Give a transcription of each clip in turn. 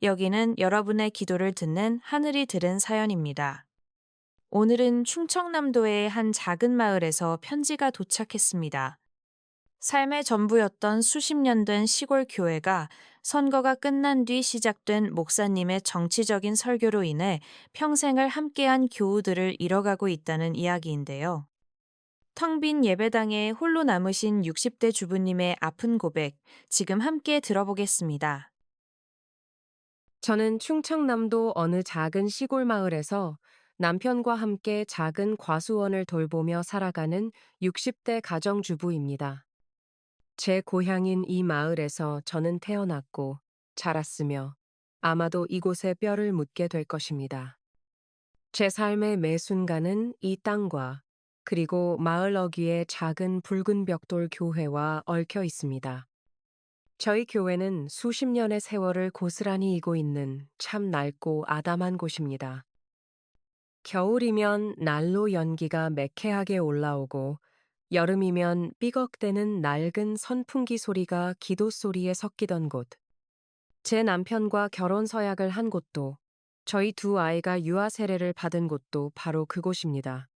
여기는 여러분의 기도를 듣는 하늘이 들은 사연입니다. 오늘은 충청남도의 한 작은 마을에서 편지가 도착했습니다. 삶의 전부였던 수십 년 된 시골 교회가 선거가 끝난 뒤 시작된 목사님의 정치적인 설교로 인해 평생을 함께한 교우들을 잃어가고 있다는 이야기인데요. 텅 빈 예배당에 홀로 남으신 60대 주부님의 아픈 고백, 지금 함께 들어보겠습니다. 저는 충청남도 어느 작은 시골 마을에서 남편과 함께 작은 과수원을 돌보며 살아가는 60대 가정주부입니다. 제 고향인 이 마을에서 저는 태어났고 자랐으며 아마도 이곳에 뼈를 묻게 될 것입니다. 제 삶의 매 순간은 이 땅과 그리고 마을 어귀의 작은 붉은 벽돌 교회와 얽혀 있습니다. 저희 교회는 수십 년의 세월을 고스란히 이고 있는 참 낡고 아담한 곳입니다. 겨울이면 난로 연기가 매캐하게 올라오고 여름이면 삐걱대는 낡은 선풍기 소리가 기도 소리에 섞이던 곳. 제 남편과 결혼 서약을 한 곳도 저희 두 아이가 유아 세례를 받은 곳도 바로 그곳입니다.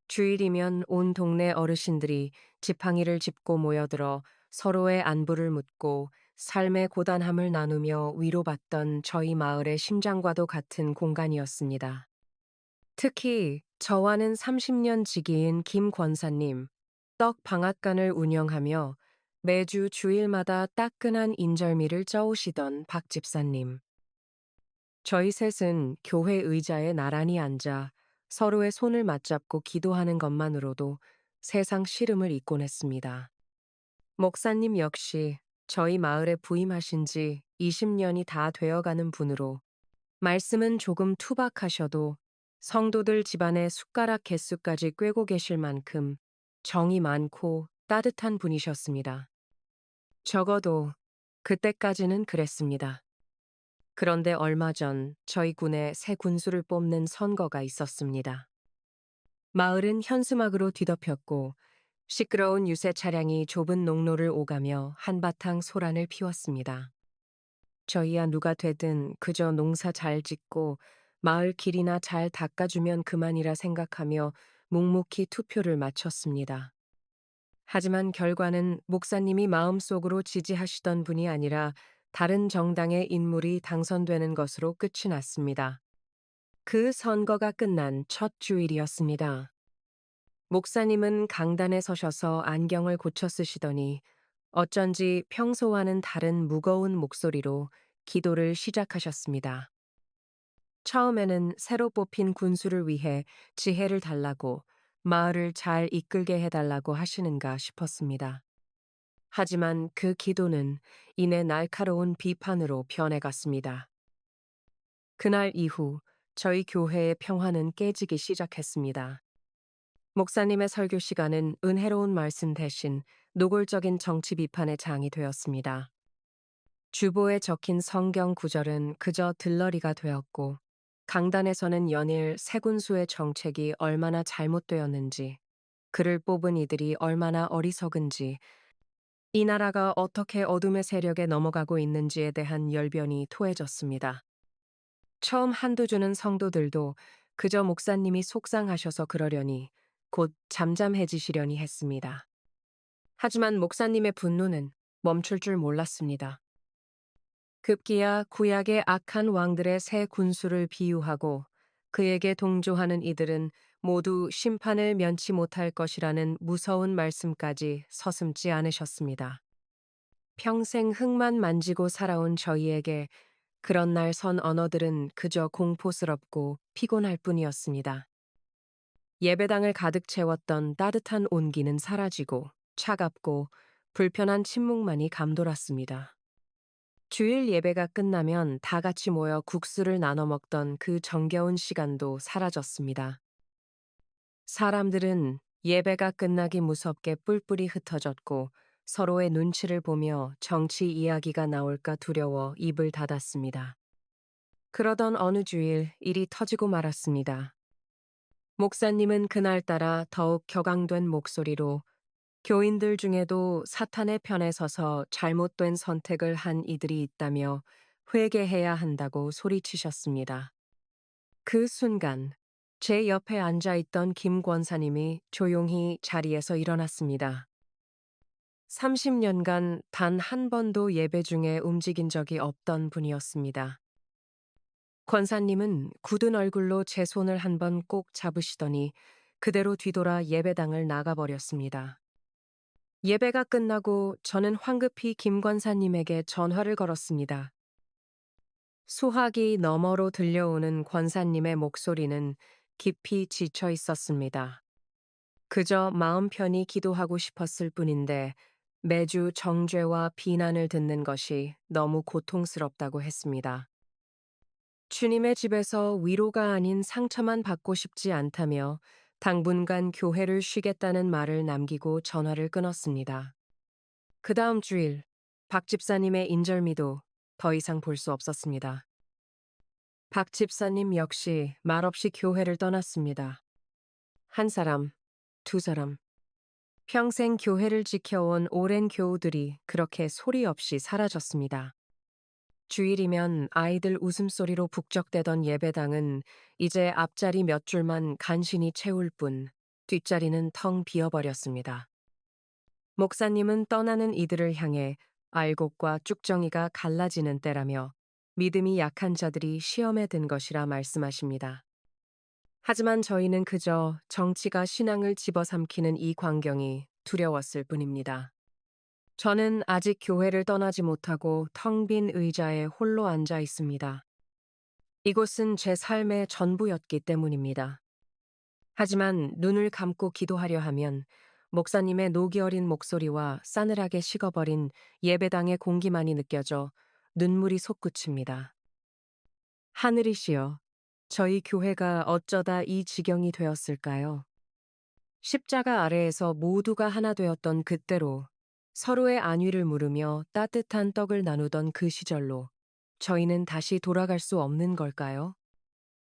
주일이면 온 동네 어르신들이 지팡이를 짚고 모여들어 서로의 안부를 묻고 삶의 고단함을 나누며 위로받던 저희 마을의 심장과도 같은 공간이었습니다. 특히 저와는 30년 지기인 김 권사님, 떡 방앗간을 운영하며 매주 주일마다 따끈한 인절미를 쪄오시던 박 집사님. 저희 셋은 교회 의자에 나란히 앉아 서로의 손을 맞잡고 기도하는 것만으로도 세상 시름을 잊곤 했습니다. 목사님 역시 저희 마을에 부임하신 지 20년이 다 되어가는 분으로 말씀은 조금 투박하셔도 성도들 집안의 숟가락 개수까지 꿰고 계실 만큼 정이 많고 따뜻한 분이셨습니다. 적어도 그때까지는 그랬습니다. 그런데 얼마 전 저희 군에 새 군수를 뽑는 선거가 있었습니다. 마을은 현수막으로 뒤덮였고 시끄러운 유세 차량이 좁은 농로를 오가며 한바탕 소란을 피웠습니다. 저희야 누가 되든 그저 농사 잘 짓고 마을 길이나 잘 닦아주면 그만이라 생각하며 묵묵히 투표를 마쳤습니다. 하지만 결과는 목사님이 마음속으로 지지하시던 분이 아니라 다른 정당의 인물이 당선되는 것으로 끝이 났습니다. 그 선거가 끝난 첫 주일이었습니다. 목사님은 강단에 서셔서 안경을 고쳐 쓰시더니 어쩐지 평소와는 다른 무거운 목소리로 기도를 시작하셨습니다. 처음에는 새로 뽑힌 군수를 위해 지혜를 달라고 마을을 잘 이끌게 해달라고 하시는가 싶었습니다. 하지만 그 기도는 이내 날카로운 비판으로 변해갔습니다. 그날 이후 저희 교회의 평화는 깨지기 시작했습니다. 목사님의 설교 시간은 은혜로운 말씀 대신 노골적인 정치 비판의 장이 되었습니다. 주보에 적힌 성경 구절은 그저 들러리가 되었고, 강단에서는 연일 새 군수의 정책이 얼마나 잘못되었는지, 그를 뽑은 이들이 얼마나 어리석은지, 이 나라가 어떻게 어둠의 세력에 넘어가고 있는지에 대한 열변이 토해졌습니다. 처음 한두 주는 성도들도 그저 목사님이 속상하셔서 그러려니 곧 잠잠해지시려니 했습니다. 하지만 목사님의 분노는 멈출 줄 몰랐습니다. 급기야 구약의 악한 왕들의 새 군수를 비유하고 그에게 동조하는 이들은 모두 심판을 면치 못할 것이라는 무서운 말씀까지 서슴지 않으셨습니다. 평생 흙만 만지고 살아온 저희에게 그런 날 선 언어들은 그저 공포스럽고 피곤할 뿐이었습니다. 예배당을 가득 채웠던 따뜻한 온기는 사라지고 차갑고 불편한 침묵만이 감돌았습니다. 주일 예배가 끝나면 다 같이 모여 국수를 나눠 먹던 그 정겨운 시간도 사라졌습니다. 사람들은 예배가 끝나기 무섭게 뿔뿔이 흩어졌고 서로의 눈치를 보며 정치 이야기가 나올까 두려워 입을 닫았습니다. 그러던 어느 주일 일이 터지고 말았습니다. 목사님은 그날따라 더욱 격앙된 목소리로 교인들 중에도 사탄의 편에 서서 잘못된 선택을 한 이들이 있다며 회개해야 한다고 소리치셨습니다. 그 순간 제 옆에 앉아 있던 김 권사님이 조용히 자리에서 일어났습니다. 30년간 단 한 번도 예배 중에 움직인 적이 없던 분이었습니다. 권사님은 굳은 얼굴로 제 손을 한 번 꼭 잡으시더니 그대로 뒤돌아 예배당을 나가버렸습니다. 예배가 끝나고 저는 황급히 김 권사님에게 전화를 걸었습니다. 수화기 너머로 들려오는 권사님의 목소리는 깊이 지쳐 있었습니다. 그저 마음 편히 기도하고 싶었을 뿐인데 매주 정죄와 비난을 듣는 것이 너무 고통스럽다고 했습니다. 주님의 집에서 위로가 아닌 상처만 받고 싶지 않다며 당분간 교회를 쉬겠다는 말을 남기고 전화를 끊었습니다. 그 다음 주일, 박 집사님의 인절미도 더 이상 볼 수 없었습니다. 박 집사님 역시 말없이 교회를 떠났습니다. 한 사람, 두 사람. 평생 교회를 지켜온 오랜 교우들이 그렇게 소리 없이 사라졌습니다. 주일이면 아이들 웃음소리로 북적대던 예배당은 이제 앞자리 몇 줄만 간신히 채울 뿐 뒷자리는 텅 비어버렸습니다. 목사님은 떠나는 이들을 향해 알곡과 쭉정이가 갈라지는 때라며 믿음이 약한 자들이 시험에 든 것이라 말씀하십니다. 하지만 저희는 그저 정치가 신앙을 집어삼키는 이 광경이 두려웠을 뿐입니다. 저는 아직 교회를 떠나지 못하고 텅 빈 의자에 홀로 앉아 있습니다. 이곳은 제 삶의 전부였기 때문입니다. 하지만 눈을 감고 기도하려 하면 목사님의 녹이 어린 목소리와 싸늘하게 식어버린 예배당의 공기만이 느껴져 눈물이 솟구칩니다. 하늘이시여, 저희 교회가 어쩌다 이 지경이 되었을까요? 십자가 아래에서 모두가 하나 되었던 그때로 서로의 안위를 물으며 따뜻한 떡을 나누던 그 시절로 저희는 다시 돌아갈 수 없는 걸까요?